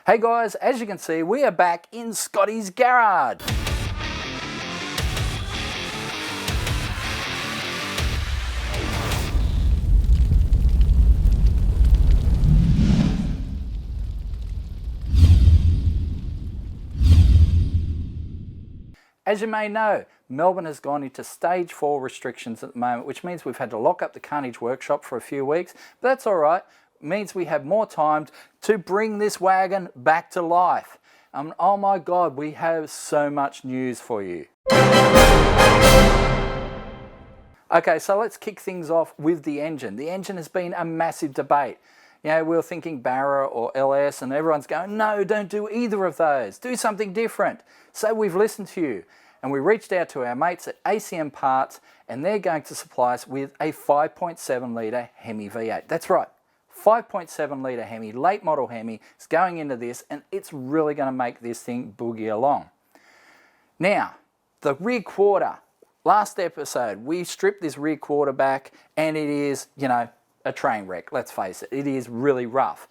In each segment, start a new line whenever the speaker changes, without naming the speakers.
Hey guys, as you can see, we are back in Scotty's garage. As you may know, Melbourne has gone into stage 4 restrictions at the moment, which means we've had to lock up the Carnage workshop for a few weeks, but that's all right. It means we have more time to bring this wagon back to life. Oh my God, we have so much news for you. Okay, so let's kick things off with the engine. The engine has been a massive debate. You know, we were thinking Barra or LS, and everyone's going, no, don't do either of those. Do something different. So we've listened to you, and we reached out to our mates at ACM Parts, and they're going to supply us with a 5.7 litre Hemi V8. That's right, 5.7 litre Hemi, late model Hemi, is going into this, and it's really going to make this thing boogie along. Now, the rear quarter. Last episode, we stripped this rear quarter back, and it is, you know, a train wreck, let's face it. It is really rough.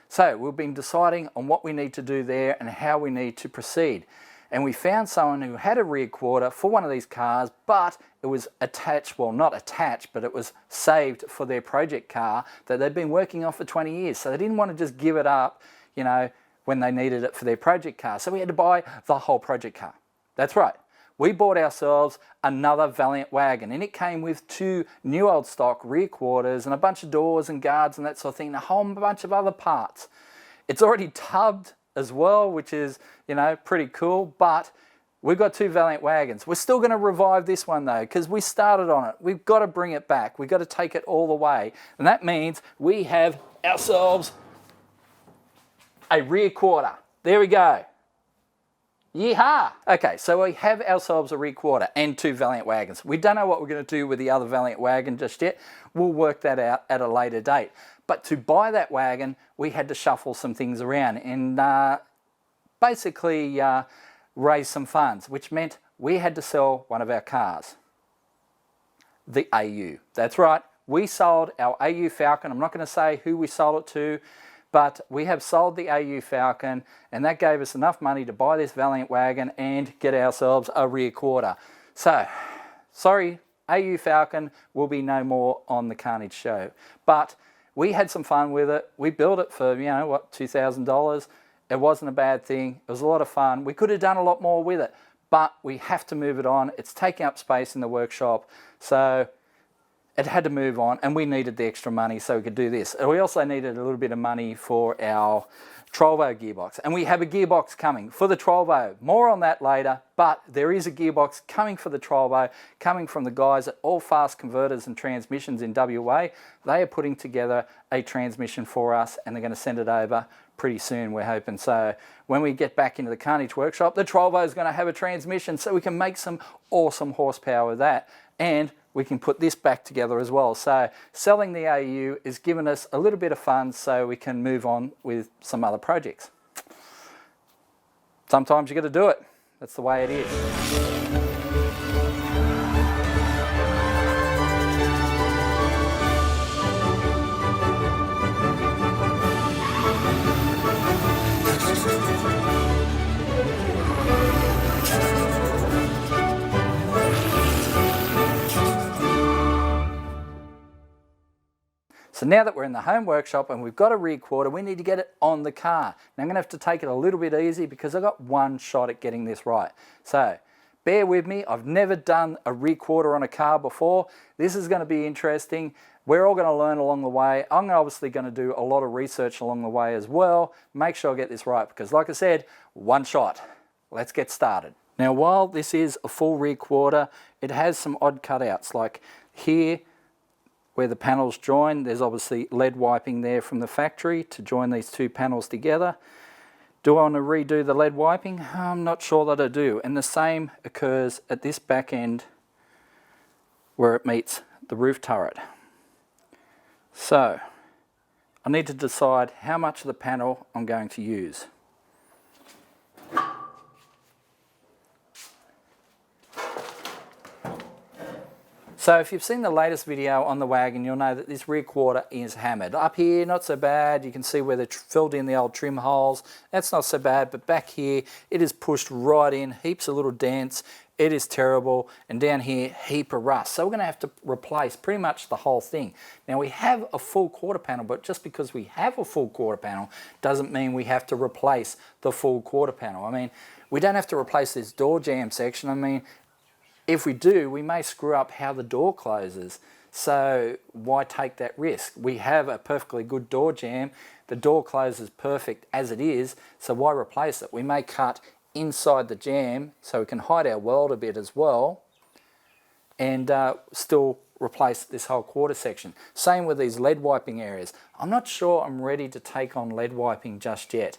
So we've been deciding on what we need to do there and how we need to proceed. And we found someone who had a rear quarter for one of these cars, but it was attached, well, not attached, but it was saved for their project car that they'd been working on for 20 years. So they didn't want to just give it up, you know, when they needed it for their project car. So we had to buy the whole project car. That's right. We bought ourselves another Valiant wagon, and it came with 2 new old stock rear quarters and a bunch of doors and guards and that sort of thing, and a whole bunch of other parts. It's already tubbed as well, which is, you know, pretty cool, but we've got 2 Valiant wagons. We're still going to revive this one though, because we started on it. We've got to bring it back. We've got to take it all the way, and that means we have ourselves a rear quarter. There we go. Yeehaw! Okay, so we have ourselves a rear quarter and 2 Valiant wagons. We don't know what we're going to do with the other Valiant wagon just yet. We'll work that out at a later date. But to buy that wagon, we had to shuffle some things around and basically raise some funds, which meant we had to sell one of our cars, the AU. That's right, we sold our AU Falcon. I'm not going to say who we sold it to, but we have sold the AU Falcon, and that gave us enough money to buy this Valiant wagon and get ourselves a rear quarter. So, sorry, AU Falcon will be no more on the Carnage show. But we had some fun with it. We built it for, you know, what, $2,000. It wasn't a bad thing. It was a lot of fun. We could have done a lot more with it, but we have to move it on. It's taking up space in the workshop, so it had to move on, and we needed the extra money so we could do this. And we also needed a little bit of money for our Trovo gearbox, and we have a gearbox coming for the Trovo. More on that later, but there is a gearbox coming for the Trovo, coming from the guys at All Fast Converters and Transmissions in WA. They are putting together a transmission for us, and they're going to send it over pretty soon, we're hoping. So when we get back into the Carnage workshop, the Trovo is going to have a transmission, so we can make some awesome horsepower with that, and we can put this back together as well. So selling the AU is giving us a little bit of fun so we can move on with some other projects. Sometimes you got to do it. That's the way it is. So now that we're in the home workshop and we've got a rear quarter, we need to get it on the car. Now I'm going to have to take it a little bit easy because I've got one shot at getting this right. So bear with me. I've never done a rear quarter on a car before. This is going to be interesting. We're all going to learn along the way. I'm obviously going to do a lot of research along the way as well. Make sure I get this right because, like I said, one shot. Let's get started. Now, while this is a full rear quarter, it has some odd cutouts. Like here, where the panels join, there's obviously lead wiping there from the factory to join these 2 panels together. Do I want to redo the lead wiping? I'm not sure that I do. And the same occurs at this back end where it meets the roof turret. So I need to decide how much of the panel I'm going to use. So if you've seen the latest video on the wagon, you'll know that this rear quarter is hammered. Up here, not so bad. You can see where they filled in the old trim holes. That's not so bad, but back here, it is pushed right in, heaps of little dents. It is terrible. And down here, heap of rust. So we're going to have to replace pretty much the whole thing. Now we have a full quarter panel, but just because we have a full quarter panel doesn't mean we have to replace the full quarter panel. I mean, we don't have to replace this door jamb section. I mean, if we do, we may screw up how the door closes. So why take that risk? We have a perfectly good door jamb. The door closes perfect as it is, so why replace it? We may cut inside the jamb so we can hide our weld a bit as well and still replace this whole quarter section. Same with these lead wiping areas. I'm not sure I'm ready to take on lead wiping just yet.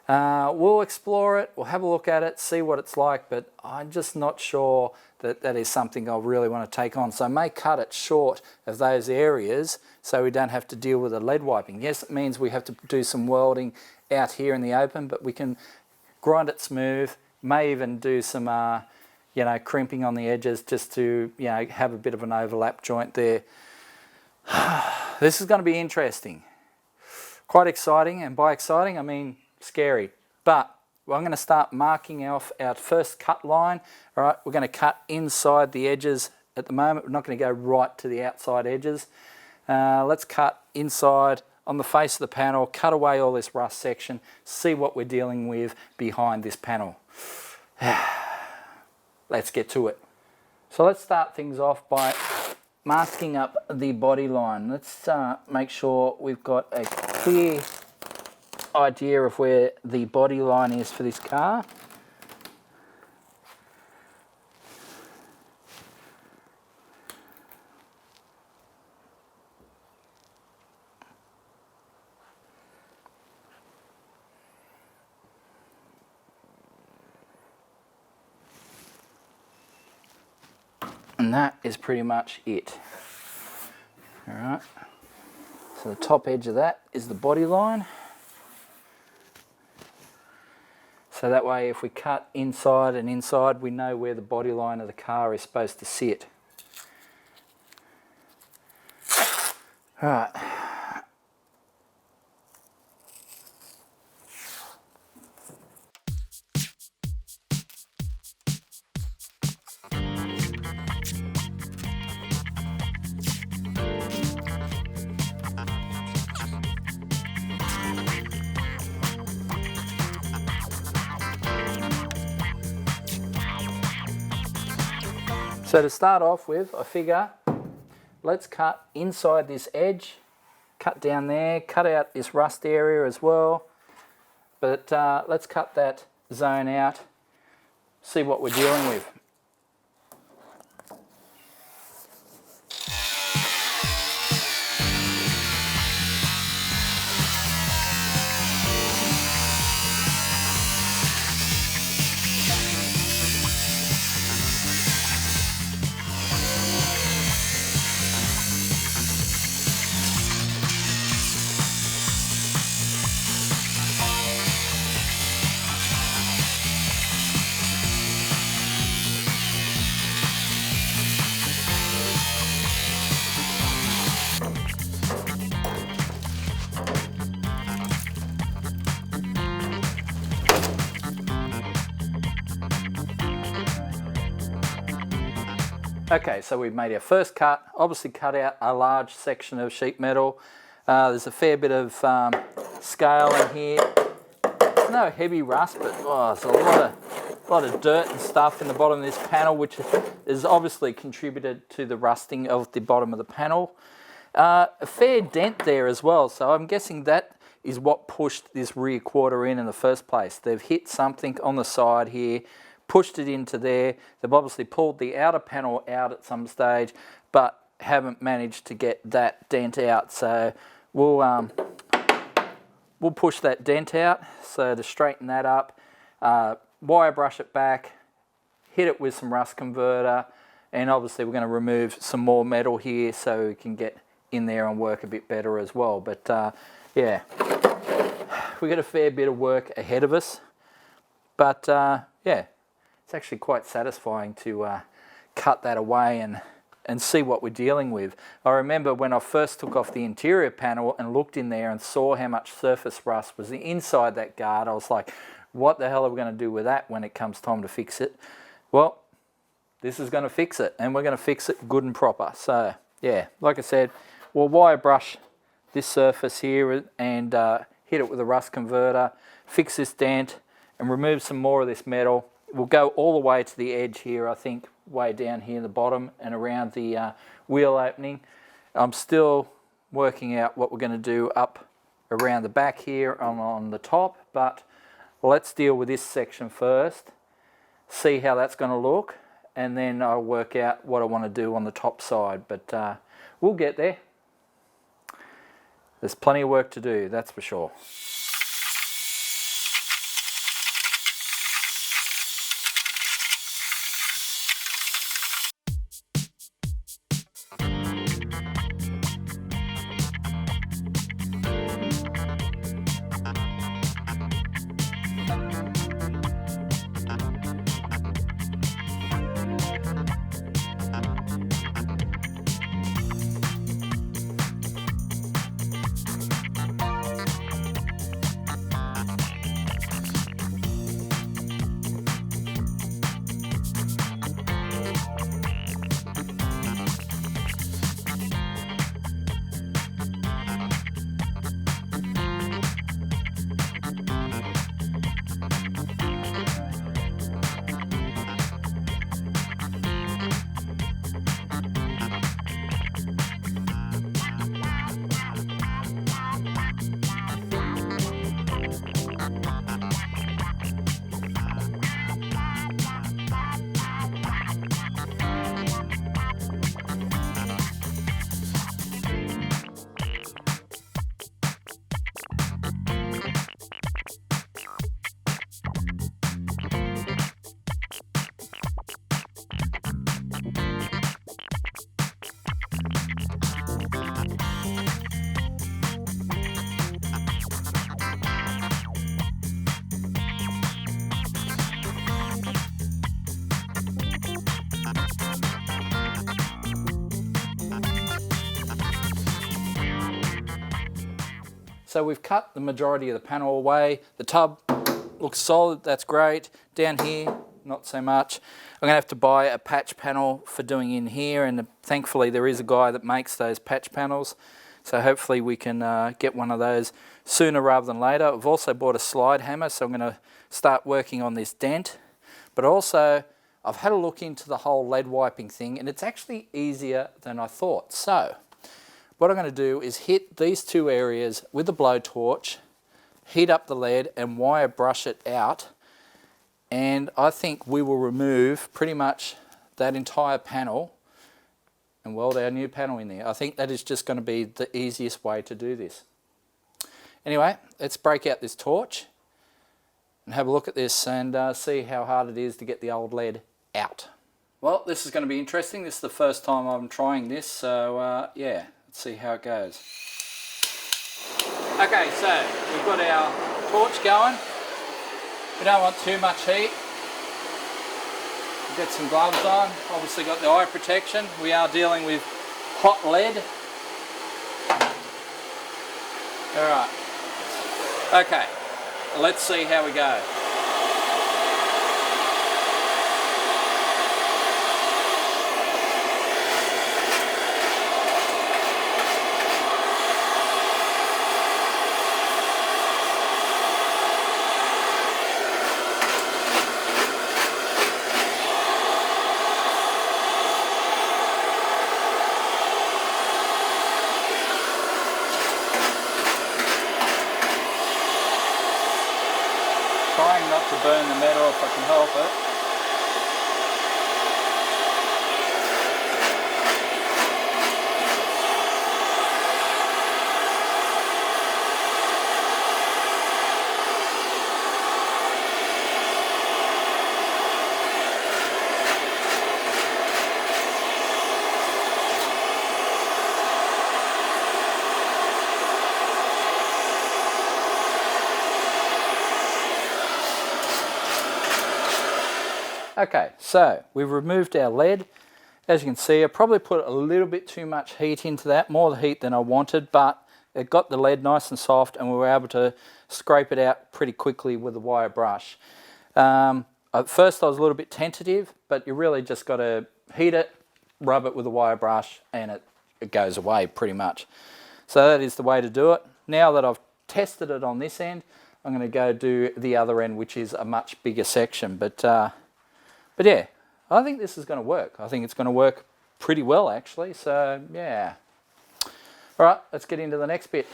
We'll explore it, we'll have a look at it, see what it's like, but I'm just not sure that that is something I really want to take on. So I may cut it short of those areas so we don't have to deal with the lead wiping. Yes, it means we have to do some welding out here in the open, but we can grind it smooth, may even do some you know, crimping on the edges just to, you know, have a bit of an overlap joint there. This is going to be interesting. Quite exciting, and by exciting I mean scary. But I'm going to start marking off our first cut line. All right, we're going to cut inside the edges at the moment. We're not going to go right to the outside edges. Let's cut inside on the face of the panel, cut away all this rust section, see what we're dealing with behind this panel. Let's get to it. So let's start things off by masking up the body line. Let's make sure we've got a clear idea of where the body line is for this car. And that is pretty much it. All right, so the top edge of that is the body line. So that way if we cut inside and inside, we know where the body line of the car is supposed to sit. All right. So to start off with, I figure let's cut inside this edge, cut down there, cut out this rust area as well, but let's cut that zone out, see what we're dealing with. Okay, so we've made our first cut, obviously cut out a large section of sheet metal. There's a fair bit of scale in here. There's no heavy rust, but there's a lot of dirt and stuff in the bottom of this panel, which has obviously contributed to the rusting of the bottom of the panel. A fair dent there as well, so I'm guessing that is what pushed this rear quarter in the first place. They've hit something on the side here, pushed it into there. They've obviously pulled the outer panel out at some stage, but haven't managed to get that dent out. So we'll push that dent out. So to straighten that up, wire brush it back, hit it with some rust converter, and obviously we're going to remove some more metal here so we can get in there and work a bit better as well. But yeah, we've got a fair bit of work ahead of us, but yeah, it's actually quite satisfying to cut that away and and see what we're dealing with. I remember when I first took off the interior panel and looked in there and saw how much surface rust was inside that guard, I was like, what the hell are we going to do with that when it comes time to fix it? Well, this is going to fix it, and we're going to fix it good and proper. So yeah, like I said, we'll wire brush this surface here and hit it with a rust converter, fix this dent and remove some more of this metal. We'll go all the way to the edge here, I think, way down here in the bottom and around the wheel opening. I'm still working out what we're going to do up around the back here on the top, but let's deal with this section first, see how that's going to look, and then I'll work out what I want to do on the top side, but we'll get there. There's plenty of work to do, that's for sure. So we've cut the majority of the panel away. The tub looks solid, that's great. Down here, not so much. I'm gonna have to buy a patch panel for doing in here, and thankfully there is a guy that makes those patch panels. So hopefully we can get one of those sooner rather than later. I've also bought a slide hammer, so I'm gonna start working on this dent. But also, I've had a look into the whole lead wiping thing, and it's actually easier than I thought. So, what I'm going to do is hit these two areas with a blowtorch, heat up the lead and wire brush it out, and I think we will remove pretty much that entire panel and weld our new panel in there. I think that is just going to be the easiest way to do this. Anyway, let's break out this torch and have a look at this and see how hard it is to get the old lead out. Well, this is going to be interesting. This is the first time I'm trying this, so yeah. See how it goes. Okay, so we've got our torch going. We don't want too much heat. Get some gloves on. Obviously got the eye protection. We are dealing with hot lead. Alright. Okay, let's see how we go. Trying not to burn the metal if I can help it. Okay, so we've removed our lead As you can see, I probably put a little bit too much heat into that, more heat than I wanted, but it got the lead nice and soft and we were able to scrape it out pretty quickly with a wire brush. At first I was a little bit tentative, but you really just got to heat it, rub it with a wire brush, and it goes away pretty much. So that is the way to do it. Now that I've tested it on this end, I'm going to go do the other end, which is a much bigger section. But yeah, I think this is going to work. I think it's going to work pretty well, actually. So yeah. All right, let's get into the next bit.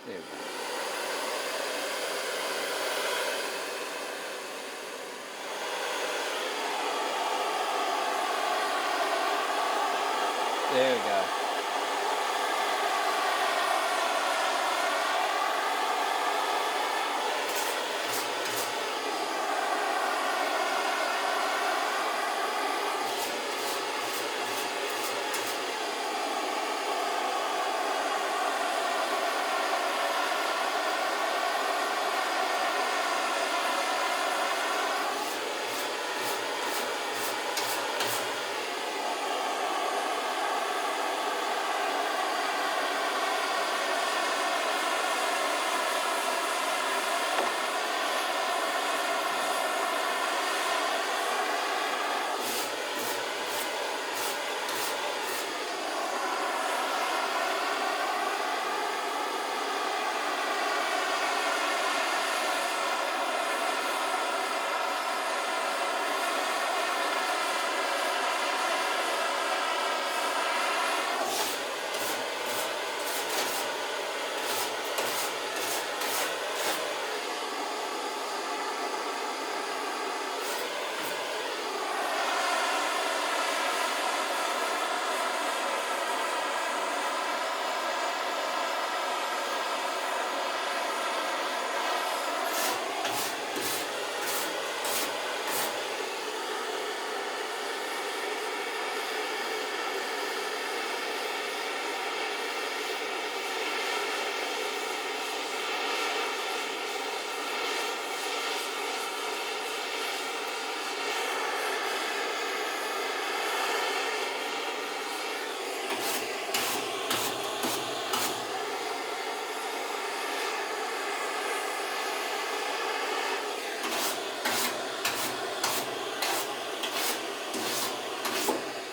There we go. There we go.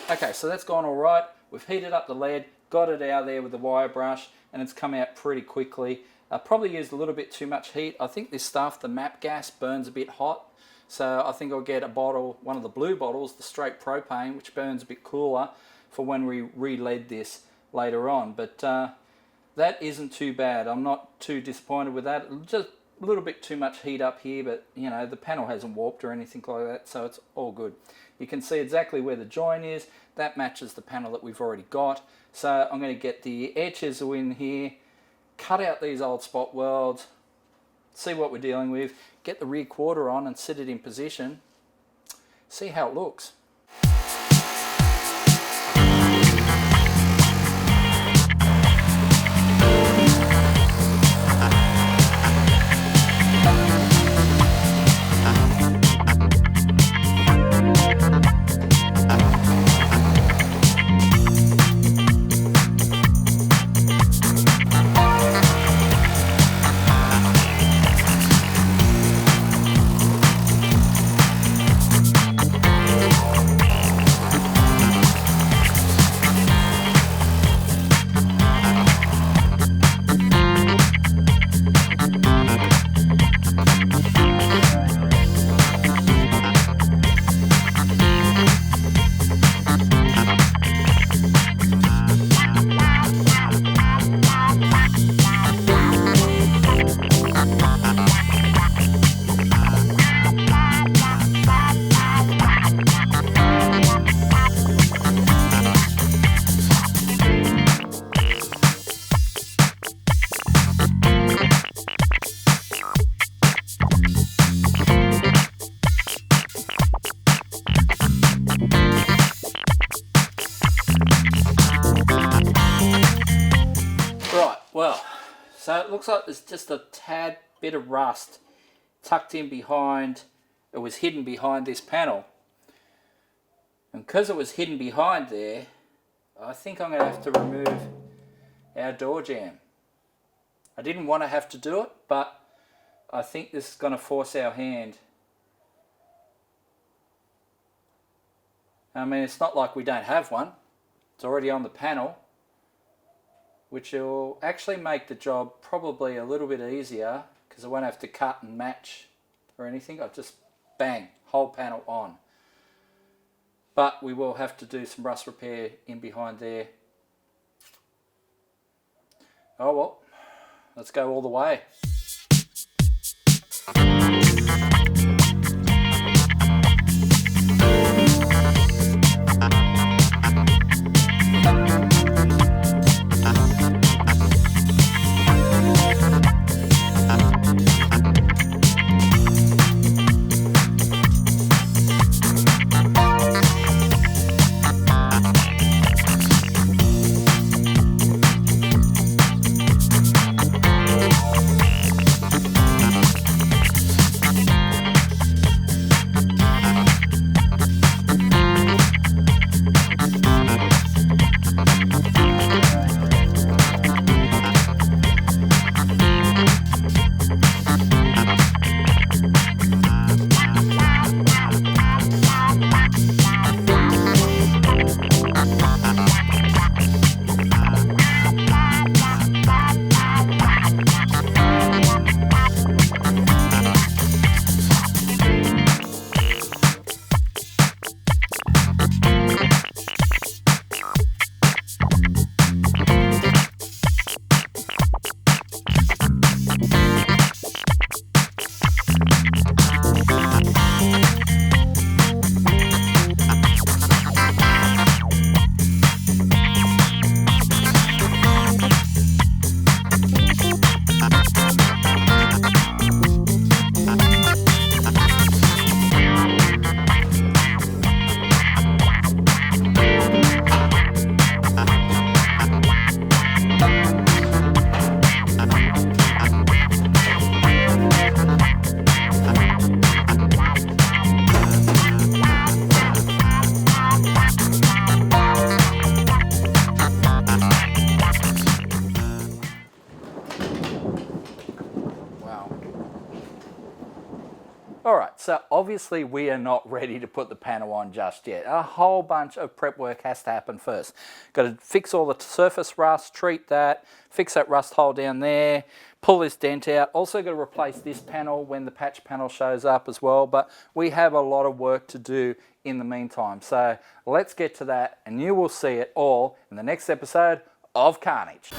Okay, so that's gone all right. We've heated up the lead, got it out there with the wire brush, and it's come out pretty quickly. I probably used a little bit too much heat. I think this stuff, the MAP gas, burns a bit hot. So I think I'll get a bottle, one of the blue bottles, the straight propane, which burns a bit cooler for when we re-lead this later on. But that isn't too bad. I'm not too disappointed with that. Just a little bit too much heat up here, but you know, the panel hasn't warped or anything like that, so it's all good. You can see exactly where the join is. That matches the panel that we've already got. So I'm going to get the air chisel in here, cut out these old spot welds, see what we're dealing with, get the rear quarter on and sit it in position, see how it looks. So it looks like there's just a tad bit of rust tucked in behind, it was hidden behind this panel. And because it was hidden behind there, I think I'm going to have to remove our door jamb. I didn't want to have to do it, but I think this is going to force our hand. I mean, it's not like we don't have one. It's already on the panel, which will actually make the job probably a little bit easier because I won't have to cut and match or anything. I'll just bang, whole panel on. But we will have to do some rust repair in behind there. Oh well, let's go all the way. Alright, so obviously we are not ready to put the panel on just yet. A whole bunch of prep work has to happen first. Got to fix all the surface rust, treat that, fix that rust hole down there, pull this dent out. Also got to replace this panel when the patch panel shows up as well, but we have a lot of work to do in the meantime. So let's get to that and you will see it all in the next episode of Carnage.